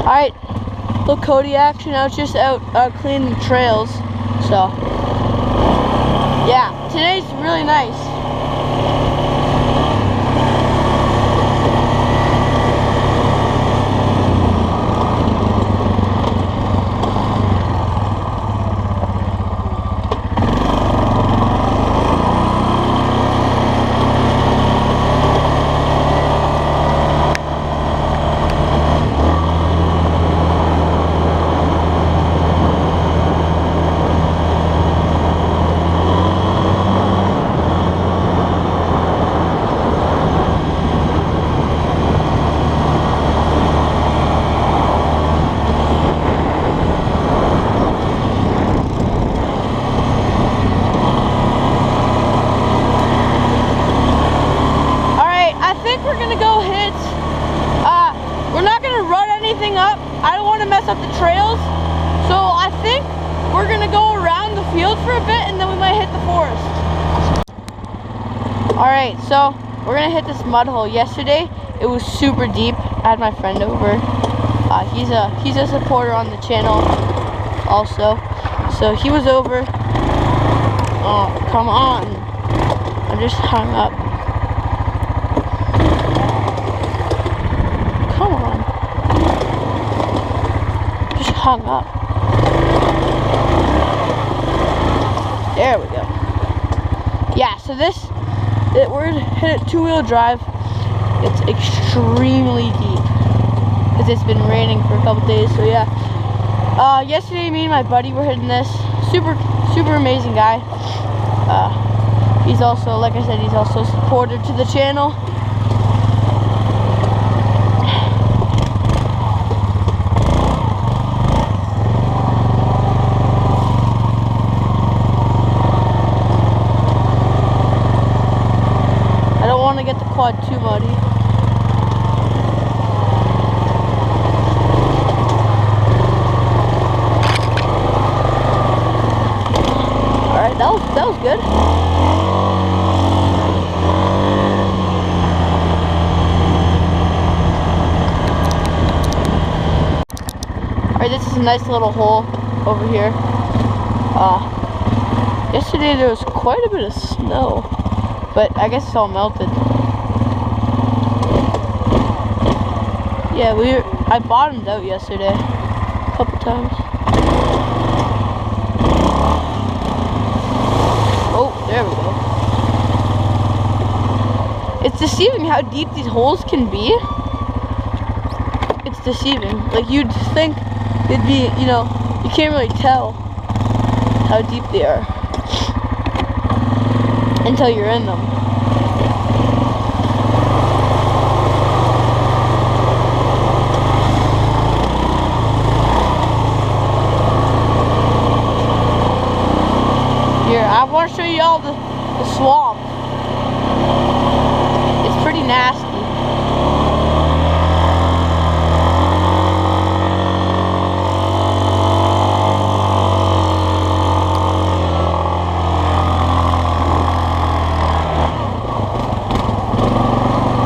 Alright, little Cody action. I was just out cleaning the trails. So, yeah, today's really nice. We're gonna go hit, we're not gonna run anything up. I don't want to mess up the trails, so I think we're gonna go around the field for a bit and then we might hit the forest. Alright, so we're gonna hit this mud hole. Yesterday it was super deep. I had my friend over. He's a supporter on the channel also, so he was over. Oh, come on, I'm just hung up. Hung up. There we go. Yeah, so we're hit it two-wheel drive. It's extremely deep because it's been raining for a couple days. So yeah, yesterday me and my buddy were hitting this. Super amazing guy. He's also, like I said, he's also a supporter to the channel. To get the quad too muddy. Alright, that was good. Alright, this is a nice little hole over here. Yesterday there was quite a bit of snow, but I guess it's all melted. Yeah, I bottomed out yesterday a couple times. Oh, there we go. It's deceiving how deep these holes can be. It's deceiving. Like, you'd think it'd be, you know, you can't really tell how deep they are until you're in them. Here, I want to show you all the swamp. It's pretty nasty.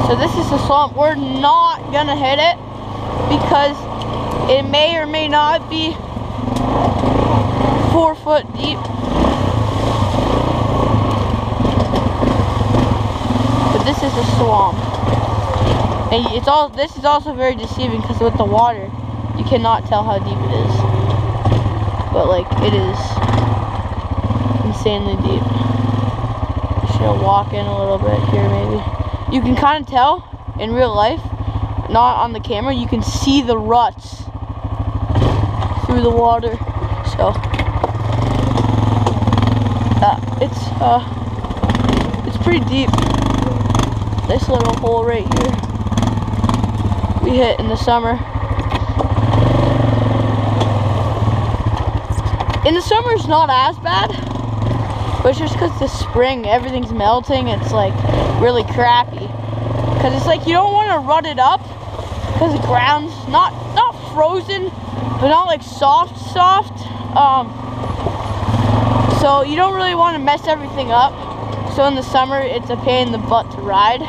So this is the swamp. We're not gonna hit it because it may or may not be 4 foot deep. This is a swamp, and this is also very deceiving because with the water you cannot tell how deep it is, but like it is insanely deep. Just gonna walk in a little bit here. Maybe you can kind of tell in real life, not on the camera. You can see the ruts through the water, so it's pretty deep. This little hole right here we hit in the summer. In the summer it's not as bad, but it's just because the spring everything's melting. It's like really crappy because it's like you don't want to rut it up because the ground's not frozen, but not like soft. So you don't really want to mess everything up. So in the summer, it's a pain in the butt to ride.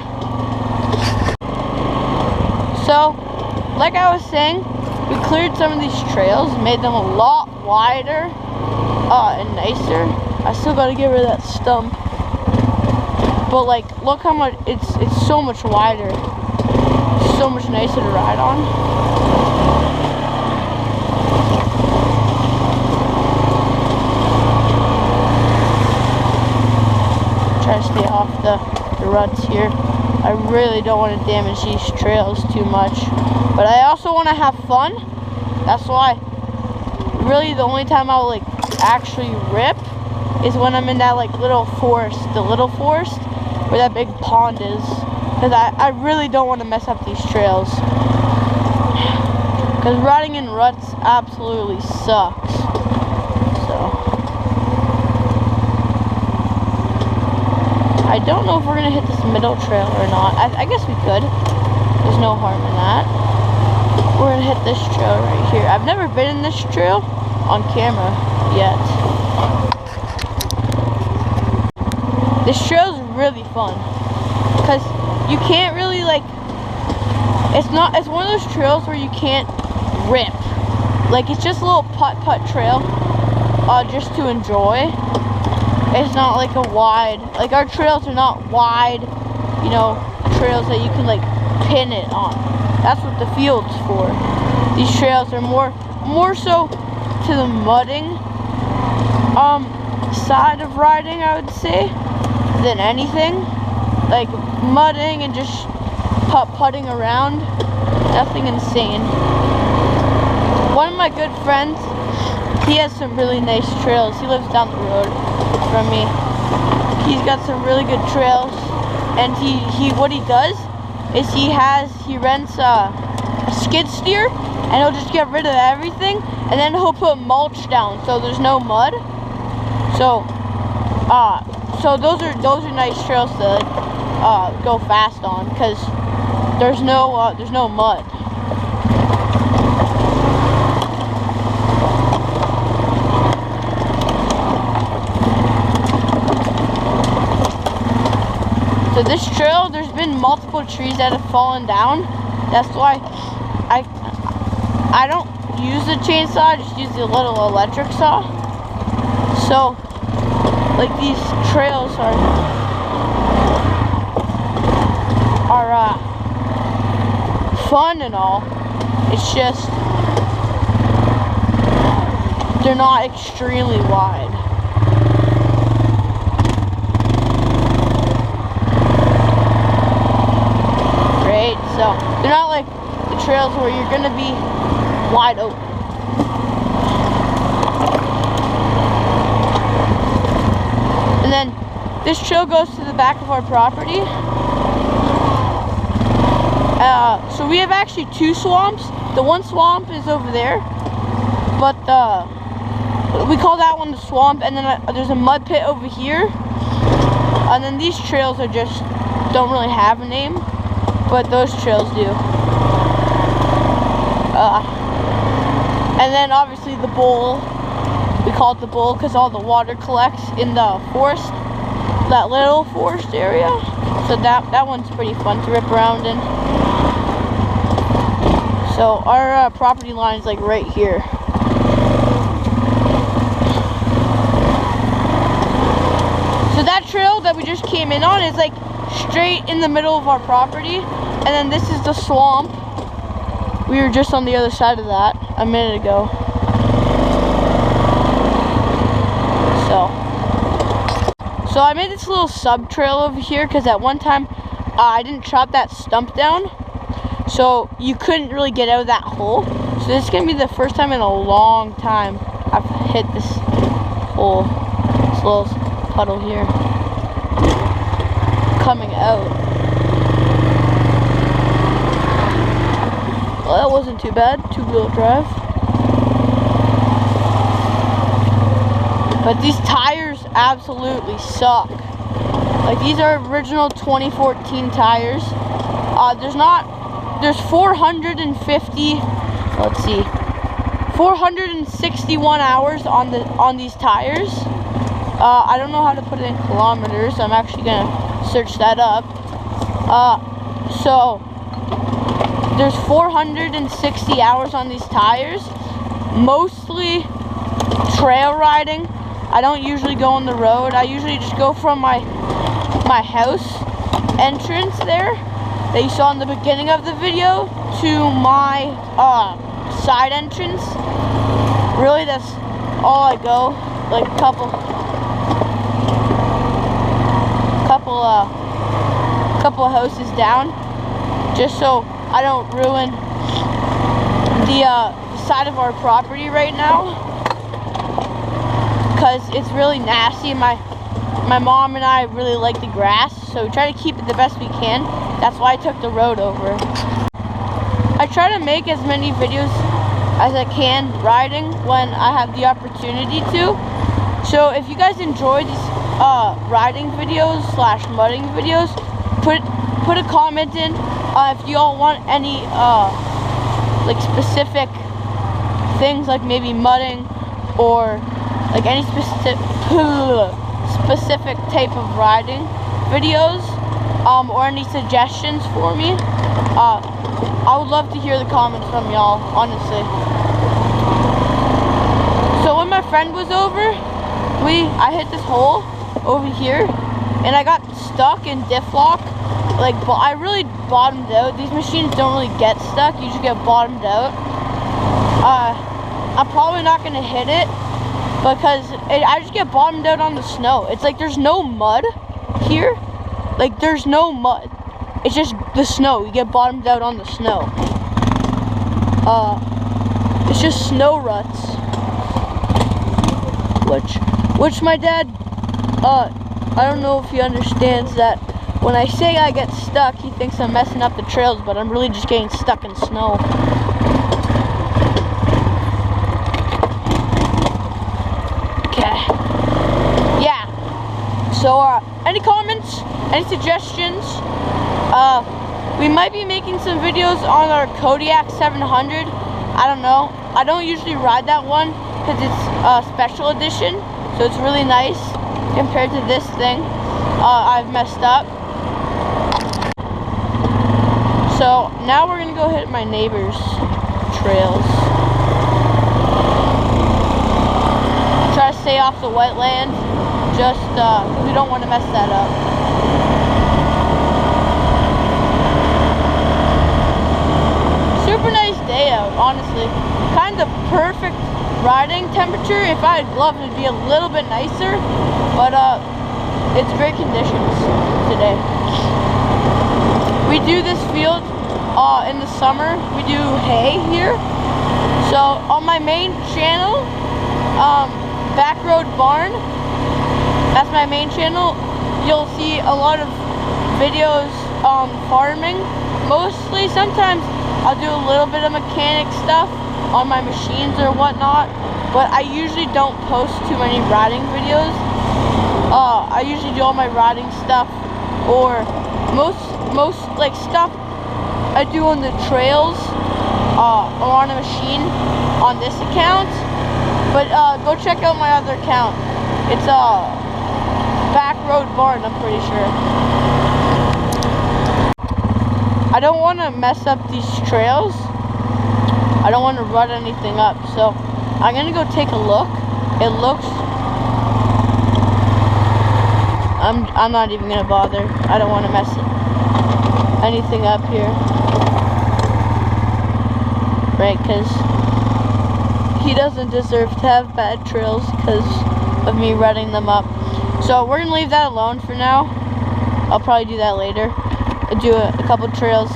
So, like I was saying, we cleared some of these trails, made them a lot wider and nicer. I still gotta get rid of that stump. But like, look how much, it's so much wider. So much nicer to ride on. Try to stay off the ruts here. I really don't want to damage these trails too much. But I also want to have fun. That's why really the only time I'll like actually rip is when I'm in that like little forest, the little forest where that big pond is. Because I really don't want to mess up these trails. Because riding in ruts absolutely sucks. So I don't know if we're going to hit this middle trail or not. I guess we could. There's no harm in that. We're going to hit this trail right here. I've never been in this trail on camera yet. This trail is really fun. Because you can't really like, it's one of those trails where you can't rip. Like, it's just a little putt-putt trail just to enjoy. It's not like a wide, like our trails are not wide, you know, trails that you can like pin it on. That's what the field's for. These trails are more so to the mudding side of riding, I would say, than anything. Like mudding and just putting around, nothing insane. One of my good friends, he has some really nice trails. He lives down the road from me. He's got some really good trails, and what he does is he rents a skid steer, and he'll just get rid of everything, and then he'll put mulch down so there's no mud. So those are nice trails to like, go fast on, because there's no mud. So this trail, there's been multiple trees that have fallen down. That's why I don't use the chainsaw, I just use the little electric saw. So, like, these trails are fun and all. It's just, they're not extremely wide. So they're not like the trails where you're gonna be wide open. And then this trail goes to the back of our property. So we have actually two swamps. The one swamp is over there, but we call that one the swamp. And then there's a mud pit over here. And then these trails are just don't really have a name. But those trails do. And then obviously the bowl. We call it the bowl because all the water collects in the forest, that little forest area. So that one's pretty fun to rip around in. So our property line is like right here. So that trail that we just came in on is like straight in the middle of our property, and then this is the swamp. We were just on the other side of that a minute ago. So I made this little sub trail over here because at one time I didn't chop that stump down, so you couldn't really get out of that hole. So this is gonna be the first time in a long time I've hit this hole, this little puddle here coming out. Well, that wasn't too bad, two-wheel drive. But these tires absolutely suck. Like, these are original 2014 tires. There's 450, let's see, 461 hours on these tires. I don't know how to put it in kilometers, so I'm actually gonna search that up. So there's 460 hours on these tires, mostly trail riding. I don't usually go on the road. I usually just go from my house entrance there that you saw in the beginning of the video to my side entrance. Really, that's all I go. Like a couple of houses down, just so I don't ruin the side of our property right now, because it's really nasty. My mom and I really like the grass, so we try to keep it the best we can. That's why I took the road over. I try to make as many videos as I can riding when I have the opportunity to. So if you guys enjoy these riding videos / mudding videos, put a comment in if you all want any like specific things, like maybe mudding or like any specific type of riding videos, or any suggestions for me. I would love to hear the comments from y'all, honestly. So when my friend was over, I hit this hole over here, and I got stuck in diff lock. Like, I really bottomed out. These machines don't really get stuck. You just get bottomed out. I'm probably not gonna hit it because I just get bottomed out on the snow. It's like there's no mud here. Like, there's no mud. It's just the snow. You get bottomed out on the snow. It's just snow ruts. Which my dad, I don't know if he understands that when I say I get stuck, he thinks I'm messing up the trails, but I'm really just getting stuck in snow. Okay. Yeah. So, any comments? Any suggestions? We might be making some videos on our Kodiak 700. I don't know. I don't usually ride that one because it's a special edition, so it's really nice compared to this thing. I've messed up. So now we're gonna go hit my neighbor's trails. Try to stay off the wetland, just we don't want to mess that up. Super nice day out, honestly. Kind of perfect riding temperature. If I had gloves, it'd be a little bit nicer, but it's great conditions today. We do this field in the summer. We do hay here. So on my main channel, Backroad Barn, that's my main channel. You'll see a lot of videos on farming, mostly. Sometimes I'll do a little bit of mechanic stuff on my machines or whatnot, but I usually don't post too many riding videos. I usually do all my riding stuff, or most like stuff I do on the trails or on a machine on this account. But go check out my other account. It's Backroad Barn, I'm pretty sure. I don't want to mess up these trails. I don't want to rut anything up, so I'm gonna go take a look. It looks, I'm not even gonna bother. I don't want to mess anything up here, right? Because he doesn't deserve to have bad trails because of me rutting them up. So we're gonna leave that alone for now. I'll probably do that later. I'll do a couple trails.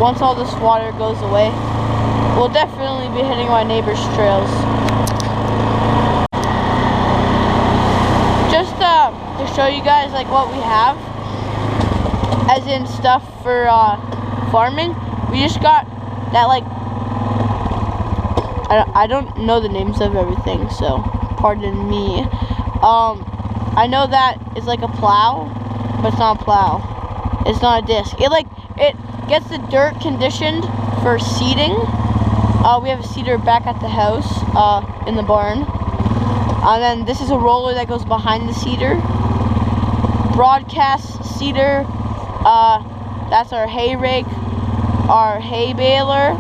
Once all this water goes away, we'll definitely be hitting my neighbor's trails. Just to show you guys like what we have, as in stuff for farming. We just got that, like, I don't know the names of everything, so pardon me. I know that it's like a plow, but it's not a plow. It's not a disc. It gets the dirt conditioned for seeding. We have a seeder back at the house, in the barn. And then this is a roller that goes behind the seeder. Broadcast seeder, That's our hay rake, our hay baler,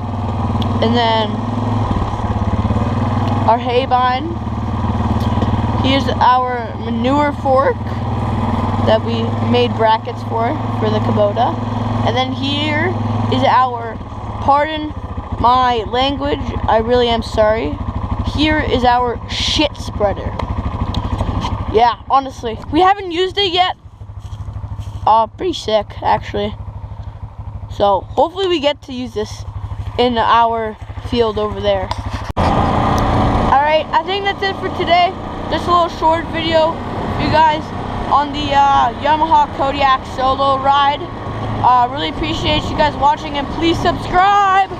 and then our hay vine. Here's our manure fork that we made brackets for the Kubota. And then here is our, pardon my language, I really am sorry. Here is our shit spreader. Yeah, honestly, we haven't used it yet. Pretty sick, actually. So hopefully we get to use this in our field over there. Alright, I think that's it for today. Just a little short video for you guys on the Yamaha Kodiak solo ride. Really appreciate you guys watching, and please subscribe.